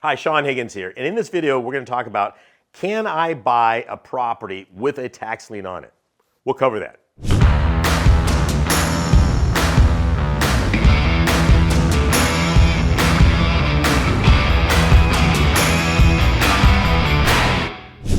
Hi, Saen Higgins here, and in this video we're going to talk about, can I buy a property with a tax lien on it? We'll cover that.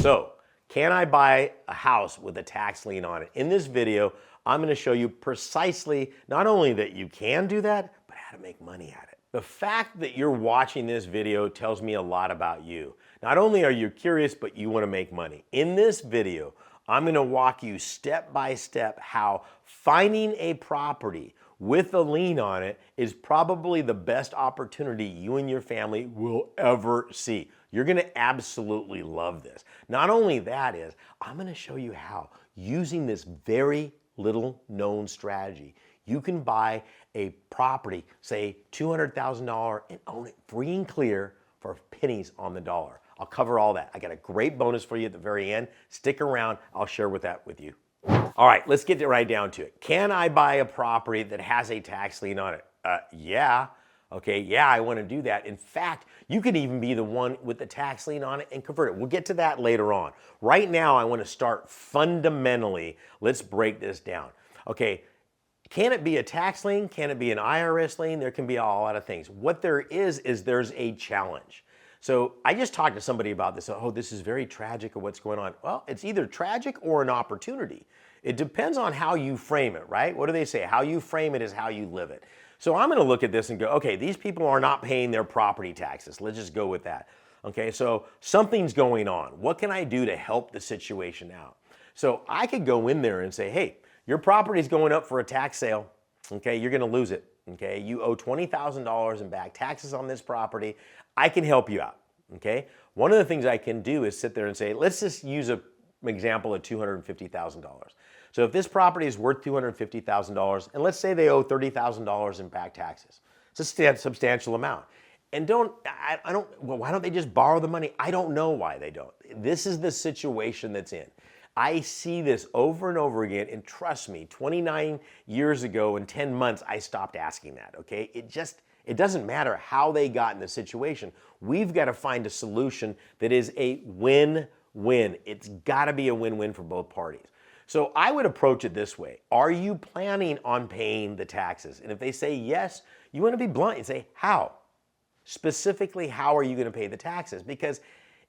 So, can I buy a house with a tax lien on it? In this video, I'm going to show you precisely not only that you can do that, but how to make money at it. The fact that you're watching this video tells me a lot about you. Not only are you curious, but you want to make money. In this video, I'm going to walk you step by step how finding a property with a lien on it is probably the best opportunity you and your family will ever see. You're going to absolutely love this. Not only that is, I'm going to show you how, using this very little known strategy, you can buy a property, say $200,000, and own it free and clear for pennies on the dollar. I'll cover all that. I got a great bonus for you at the very end. Stick around, I'll share that with you. All right, let's get right down to it. Can I buy a property that has a tax lien on it? Yeah. Okay, yeah, I want to do that. In fact, you could even be the one with the tax lien on it and convert it. We'll get to that later on. Right now, I want to start fundamentally. Let's break this down. Okay, can it be a tax lien? Can it be an IRS lien? There can be a lot of things. What there is there's a challenge. So I just talked to somebody about this. Oh, this is very tragic or what's going on. Well, it's either tragic or an opportunity. It depends on how you frame it, right? What do they say? How you frame it is how you live it. So I'm going to look at this and go, okay, these people are not paying their property taxes. Let's just go with that. Okay, so something's going on. What can I do to help the situation out? So I could go in there and say, hey, your property is going up for a tax sale. Okay, you're going to lose it. Okay, you owe $20,000 in back taxes on this property. I can help you out. Okay, one of the things I can do is sit there and say, let's just use an example of $250,000. So if this property is worth $250,000, and let's say they owe $30,000 in back taxes, it's a substantial amount. And well, why don't they just borrow the money? I don't know why they don't. This is the situation that's in. I see this over and over again, and trust me, 29 years ago in 10 months, I stopped asking that, okay? It doesn't matter how they got in the situation. We've got to find a solution that is a win-win. It's got to be a win-win for both parties. So I would approach it this way. Are you planning on paying the taxes? And if they say yes, you want to be blunt and say, how? Specifically, how are you going to pay the taxes? Because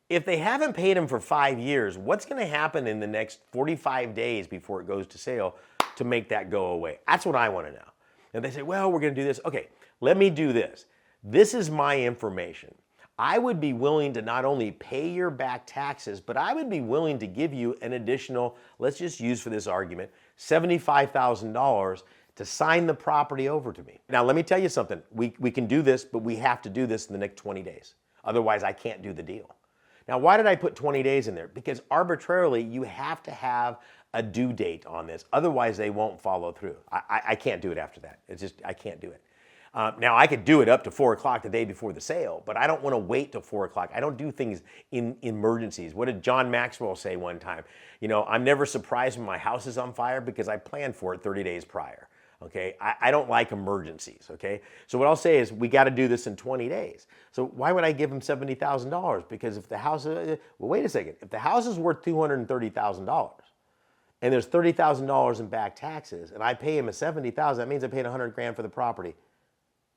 if they haven't paid them for 5 years, what's going to happen in the next 45 days before it goes to sale to make that go away? That's what I want to know. And they say, well, we're going to do this. Okay, let me do this. This is my information. I would be willing to not only pay your back taxes, but I would be willing to give you an additional, let's just use for this argument, $75,000 to sign the property over to me. Now, let me tell you something. We can do this, but we have to do this in the next 20 days. Otherwise, I can't do the deal. Now, why did I put 20 days in there? Because arbitrarily, you have to have a due date on this. Otherwise, they won't follow through. I can't do it after that. It's just, I can't do it. Now, I could do it up to 4 o'clock the day before the sale, but I don't want to wait till 4 o'clock. I don't do things in emergencies. What did John Maxwell say one time? You know, I'm never surprised when my house is on fire because I planned for it 30 days prior. Okay, I don't like emergencies, okay? So what I'll say is we got to do this in 20 days. So why would I give them $70,000? Because if the house, well, wait a second. If the house is worth $230,000 and there's $30,000 in back taxes and I pay him a $70,000, that means I paid $100,000 for the property.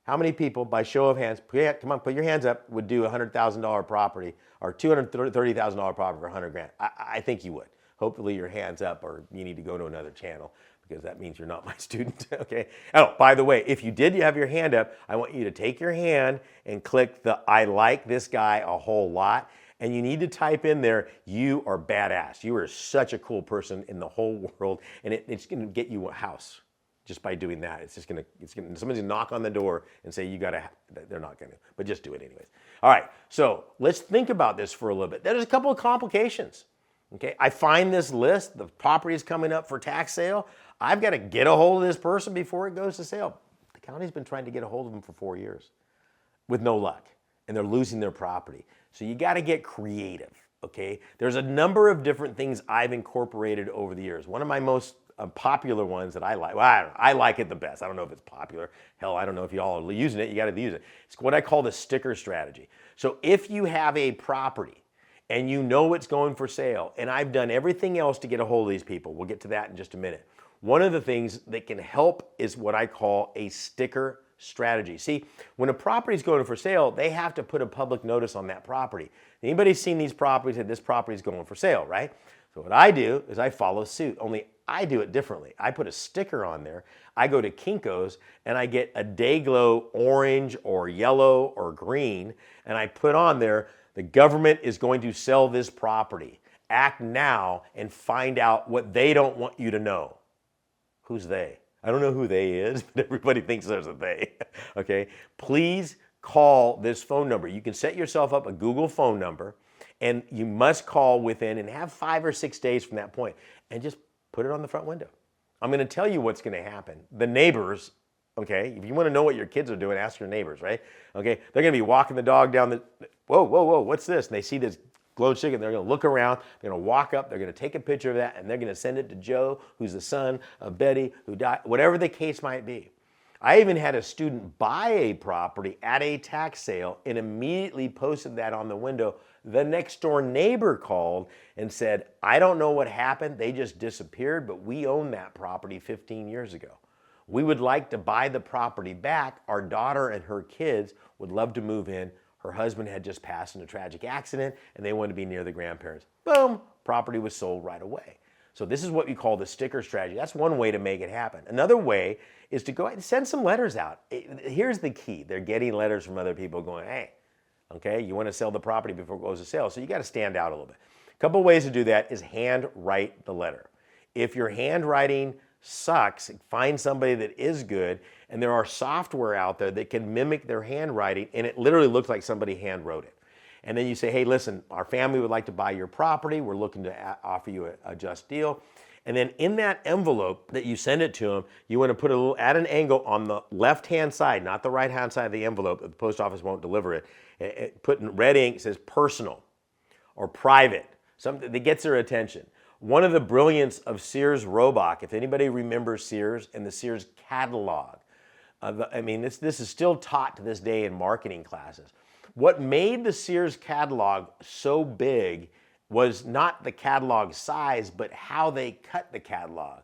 How many people, by show of hands, come on, put your hands up, would do a $100,000 property or $230,000 property for $100,000? I think you would. Hopefully your hand's up, or you need to go to another channel, because that means you're not my student, okay? Oh, by the way, if you did have your hand up, I want you to take your hand and click the I like this guy a whole lot, and you need to type in there, you are badass. You are such a cool person in the whole world, and it's gonna get you a house just by doing that. Somebody's gonna knock on the door and say, they're not gonna, but just do it anyways. All right, so let's think about this for a little bit. There's a couple of complications. Okay, I find this list, the property is coming up for tax sale. I've got to get a hold of this person before it goes to sale. The county's been trying to get a hold of them for 4 years with no luck, and they're losing their property. So you got to get creative, okay? There's a number of different things I've incorporated over the years. One of my most popular ones that I like. Well, I like it the best. I don't know if it's popular. Hell, I don't know if y'all are using it. You got to use it. It's what I call the sticker strategy. So if you have a property and you know it's going for sale, and I've done everything else to get a hold of these people, we'll get to that in just a minute. One of the things that can help is what I call a sticker strategy. See, when a property is going for sale, they have to put a public notice on that property. Anybody seen these properties and this property is going for sale, right? So what I do is I follow suit, only I do it differently. I put a sticker on there. I go to Kinko's and I get a Dayglow orange or yellow or green, and I put on there, the government is going to sell this property. Act now and find out what they don't want you to know. Who's they? I don't know who they is, but everybody thinks there's a they. Okay? Please call this phone number. You can set yourself up a Google phone number, and you must call within and have 5 or 6 days from that point, and just put it on the front window. I'm going to tell you what's going to happen. The neighbors, okay, if you want to know what your kids are doing, ask your neighbors, right? Okay, they're going to be walking the dog down the, whoa, what's this? And they see this glowed chicken. They're going to look around. They're going to walk up. They're going to take a picture of that, and they're going to send it to Joe, who's the son of Betty, who died, whatever the case might be. I even had a student buy a property at a tax sale and immediately posted that on the window. The next door neighbor called and said, I don't know what happened. They just disappeared, but we own that property 15 years ago. We would like to buy the property back. Our daughter and her kids would love to move in. Her husband had just passed in a tragic accident and they wanted to be near the grandparents. Boom, property was sold right away. So this is what we call the sticker strategy. That's one way to make it happen. Another way is to go ahead and send some letters out. Here's the key. They're getting letters from other people going, hey, okay, you want to sell the property before it goes to sale. So you got to stand out a little bit. A couple of ways to do that is hand write the letter. If your handwriting sucks, find somebody that is good, and there are software out there that can mimic their handwriting, and it literally looks like somebody hand wrote it. And then you say, hey, listen, our family would like to buy your property. We're looking to offer you a just deal. And then in that envelope that you send it to them, you want to put a little, at an angle on the left-hand side, not the right-hand side of the envelope. The post office won't deliver it. Put in red ink, it says personal or private, something that gets their attention. One of the brilliance of Sears Roebuck, if anybody remembers Sears and the Sears catalog, this is still taught to this day in marketing classes. What made the Sears catalog so big was not the catalog size, but how they cut the catalog.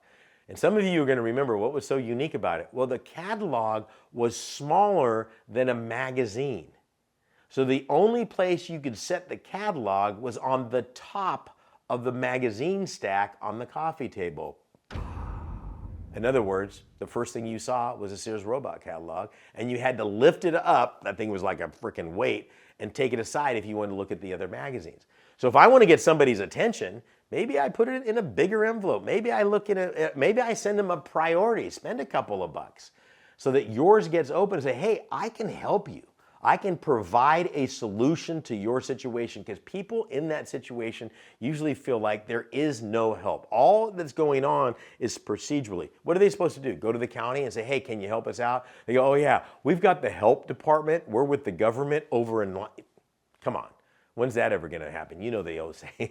And some of you are going to remember what was so unique about it. Well, the catalog was smaller than a magazine. So the only place you could set the catalog was on the top of the magazine stack on the coffee table. In other words, the first thing you saw was a Sears Roebuck catalog, and you had to lift it up, that thing was like a freaking weight, and take it aside if you wanted to look at the other magazines. So if I want to get somebody's attention, maybe I put it in a bigger envelope. Maybe I send them a priority, spend a couple of bucks, so that yours gets open and say, hey, I can help you. I can provide a solution to your situation, because people in that situation usually feel like there is no help. All that's going on is procedurally. What are they supposed to do? Go to the county and say, hey, can you help us out? They go, oh yeah, we've got the help department. We're with the government over in, come on. When's that ever going to happen? You know the old saying,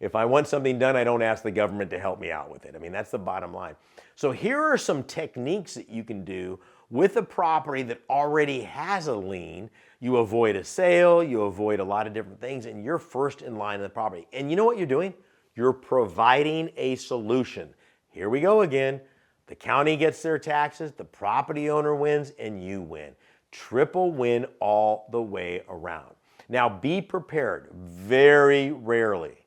if I want something done, I don't ask the government to help me out with it. I mean, that's the bottom line. So here are some techniques that you can do with a property that already has a lien. You avoid a sale, you avoid a lot of different things, and you're first in line in the property. And you know what you're doing? You're providing a solution. Here we go again. The county gets their taxes, the property owner wins, and you win. Triple win all the way around. Now be prepared. Very rarely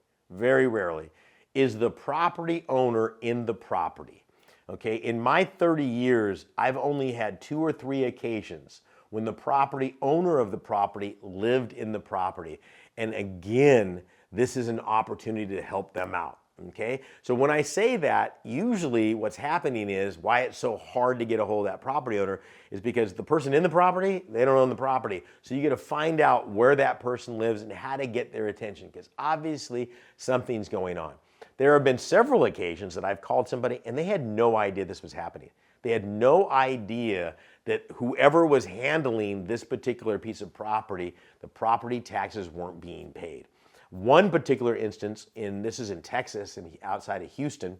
is the property owner in the property. Okay, in my 30 years, I've only had 2 or 3 occasions when the property owner of the property lived in the property. And again, this is an opportunity to help them out. Okay, so when I say that, usually what's happening is why it's so hard to get a hold of that property owner is because the person in the property, they don't own the property. So you got to find out where that person lives and how to get their attention, because obviously something's going on. There have been several occasions that I've called somebody and they had no idea this was happening. They had no idea that whoever was handling this particular piece of property, the property taxes weren't being paid. One particular instance, this is in Texas and outside of Houston,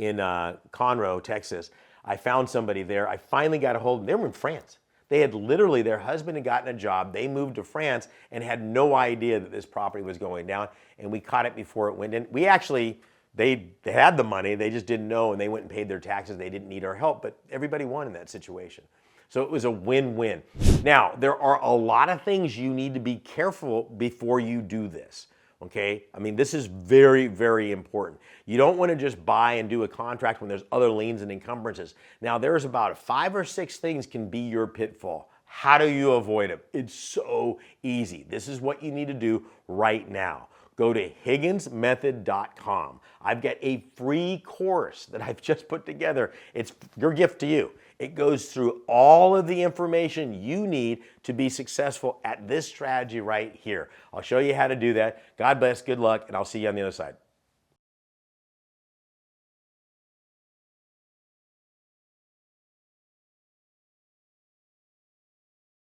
in Conroe, Texas. I found somebody there. I finally got a hold of them. They were in France. They had literally, their husband had gotten a job. They moved to France and had no idea that this property was going down. And we caught it before it went in. We actually, they had the money. They just didn't know, and they went and paid their taxes. They didn't need our help, but everybody won in that situation. So it was a win-win. Now, there are a lot of things you need to be careful before you do this. Okay, I mean, this is very, very important. You don't want to just buy and do a contract when there's other liens and encumbrances. Now, there's about 5 or 6 things can be your pitfall. How do you avoid them? It's so easy. This is what you need to do right now. Go to higginsmethod.com. I've got a free course that I've just put together. It's your gift to you. It goes through all of the information you need to be successful at this strategy right here. I'll show you how to do that. God bless, good luck, and I'll see you on the other side.